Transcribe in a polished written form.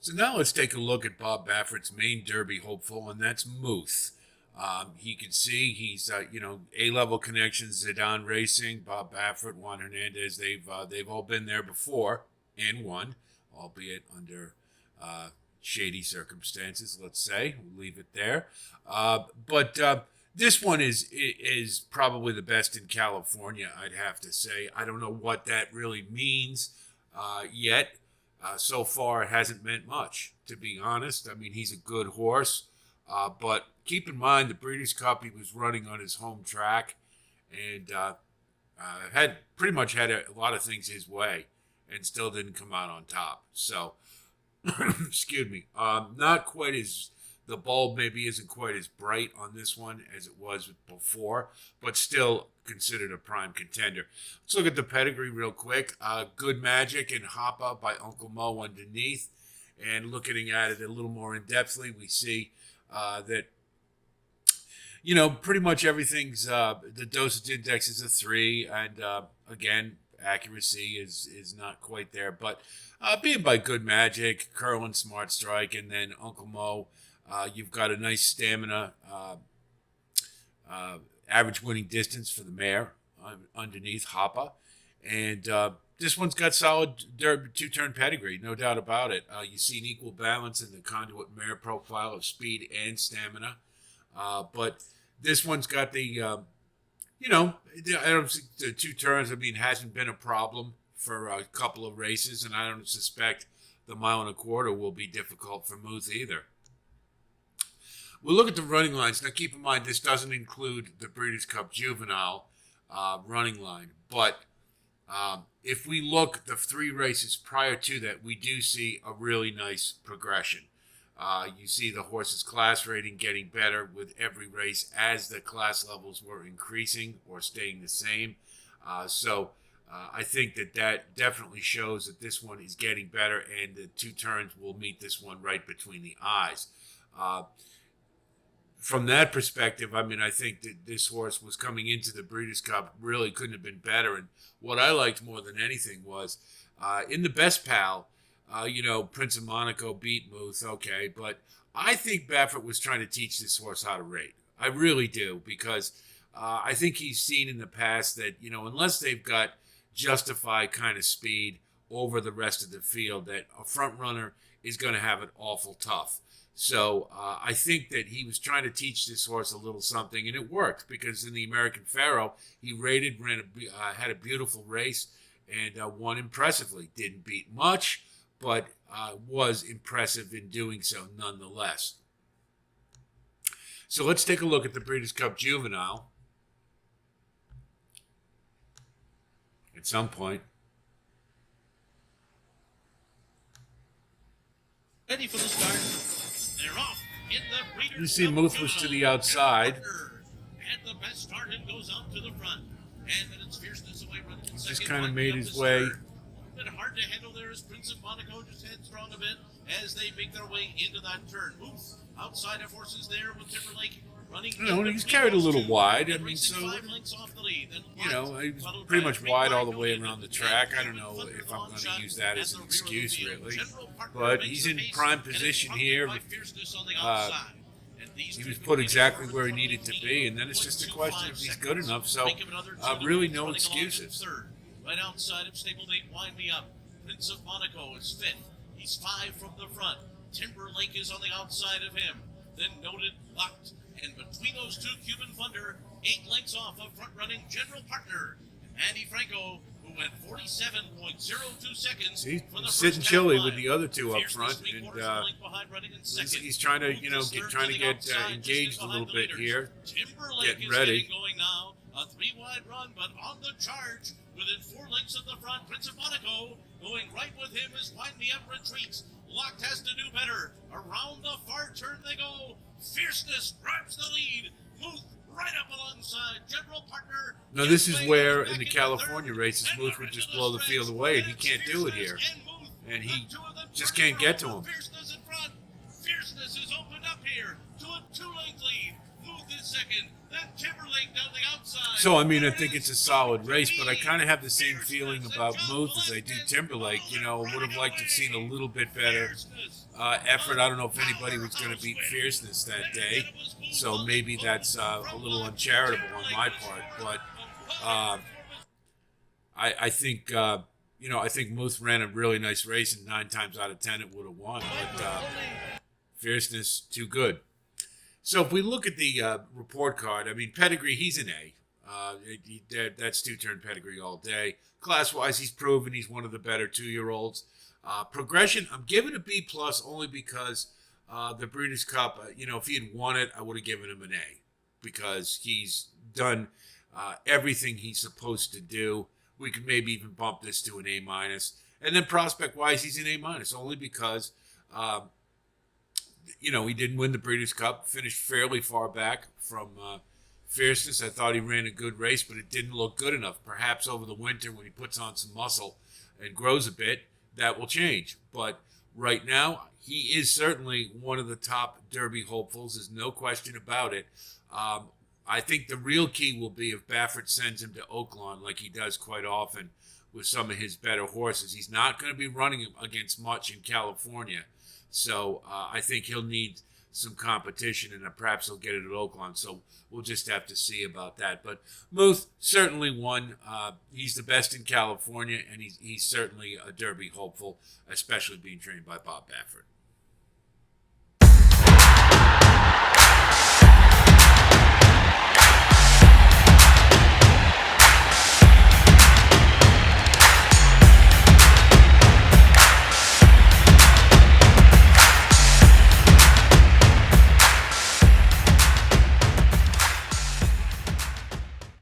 So now let's take a look at Bob Baffert's main Derby hopeful, and that's Muth. He can see he's A-level connections, Zidane Racing, Bob Baffert, Juan Hernandez. They've all been there before and won, albeit under shady circumstances. Let's say we'll leave it there. But this one is probably the best in California. I'd have to say. I don't know what that really means yet. So far, it hasn't meant much, to be honest. I mean, he's a good horse, but keep in mind the Breeders' Cup he was running on his home track, and had pretty much had a lot of things his way, and still didn't come out on top. So, excuse me, not quite as the bulb maybe isn't quite as bright on this one as it was before, but still considered a prime contender. Let's look at the pedigree real quick. Good Magic and Hoppa by Uncle Mo underneath. And looking at it a little more in-depthly, we see that, pretty much everything's, the dosage index is a 3. And again, accuracy is not quite there. But being by Good Magic, Curlin, Smart Strike, and then Uncle Mo, you've got a nice stamina, average winning distance for the mare underneath Hoppa. And this one's got solid Derby two-turn pedigree, no doubt about it. You see an equal balance in the conduit mare profile of speed and stamina. But this one's got the, I don't think the two turns, hasn't been a problem for a couple of races. And I don't suspect the 1.25 miles will be difficult for Muth either. We'll look at the running lines. Now, keep in mind, this doesn't include the Breeders' Cup Juvenile running line. But if we look at the 3 races prior to that, we do see a really nice progression. You see the horse's class rating getting better with every race as the class levels were increasing or staying the same. So I think that definitely shows that this one is getting better, and the 2 turns will meet this one right between the eyes. From that perspective, I think that this horse was coming into the Breeders' Cup, really couldn't have been better. And what I liked more than anything was in the Best Pal, Prince of Monaco beat Muth, okay, but I think Baffert was trying to teach this horse how to rate. I really do, because I think he's seen in the past that, unless they've got justified kind of speed over the rest of the field, that a front runner is going to have it awful tough. So I think that he was trying to teach this horse a little something, and it worked, because in the American Pharoah, he rated, had a beautiful race, and won impressively. Didn't beat much, but was impressive in doing so nonetheless. So let's take a look at the Breeders' Cup Juvenile at some point. Ready for the start. They're off in the Breeders' You see Muth was to the outside. And the best start, and goes out to the front. And then it's Fierceness away running in second. Just kind of made his way. A bit hard to handle there as Prince of Monaco just headstrong a bit as they make their way into that turn. Muth outside of horses there with Timberlake running. He's carried a little wide. So, he was pretty much wide all the way around the track. I don't know if I'm going to use that as an excuse, really. But he's in prime position here. He was put exactly where he needed to be, and then it's just a question if he's good enough. So, really no excuses. Right outside of Stablemate, Wind Me Up. Prince of Monaco is 5th. He's 5 from the front. Timberlake is on the outside of him. Then Noted Locked. And between those two, Cuban Thunder, 8 lengths off of front-running General Partner. Andy Franco, who went 47.02 seconds. He's sitting chilly with the other two up front, and he's trying to, get engaged a little bit here, getting ready. Going now, a 3-wide run, but on the charge, within 4 lengths of the front, Prince of Monaco, going right with him as Wind Me Up retreats. Locked has to do better. Around the far turn they go. Fierceness grabs the lead. Muth right up alongside General Partner. Now this is where in the California races, Muth would just blow the field away, and he can't do it here. And he just can't get to him. Fierceness in front. Fierceness is opened up here to a 2-length lead. Muth the second. Then Timberlake down the outside. So, I mean, I think it's a solid race, but I kind of have the same feeling about Muth as I do Timberlake. You know, would have liked to have seen a little bit better effort. I don't know if anybody was going to beat Fierceness that day, so maybe that's a little uncharitable on my part. But I think, I think Muth ran a really nice race, and 9 times out of 10 it would have won. But Fierceness, too good. So if we look at the report card, I mean, pedigree, he's an A. That's two-turn pedigree all day. Class-wise, he's proven he's one of the better 2-year-olds. Progression, I'm giving a B+ only because the Breeders' Cup, if he had won it, I would have given him an A because he's done everything he's supposed to do. We could maybe even bump this to an A-. And then prospect-wise, he's an A- only because he didn't win the Breeders' Cup, finished fairly far back from Fierceness. I thought he ran a good race, but it didn't look good enough. Perhaps over the winter when he puts on some muscle and grows a bit, that will change. But right now, he is certainly one of the top Derby hopefuls. There's no question about it. I think the real key will be if Baffert sends him to Oaklawn like he does quite often with some of his better horses. He's not going to be running against much in California. So I think he'll need some competition, and perhaps he'll get it at Oaklawn. So we'll just have to see about that. But Muth certainly won. He's the best in California, and he's certainly a Derby hopeful, especially being trained by Bob Baffert.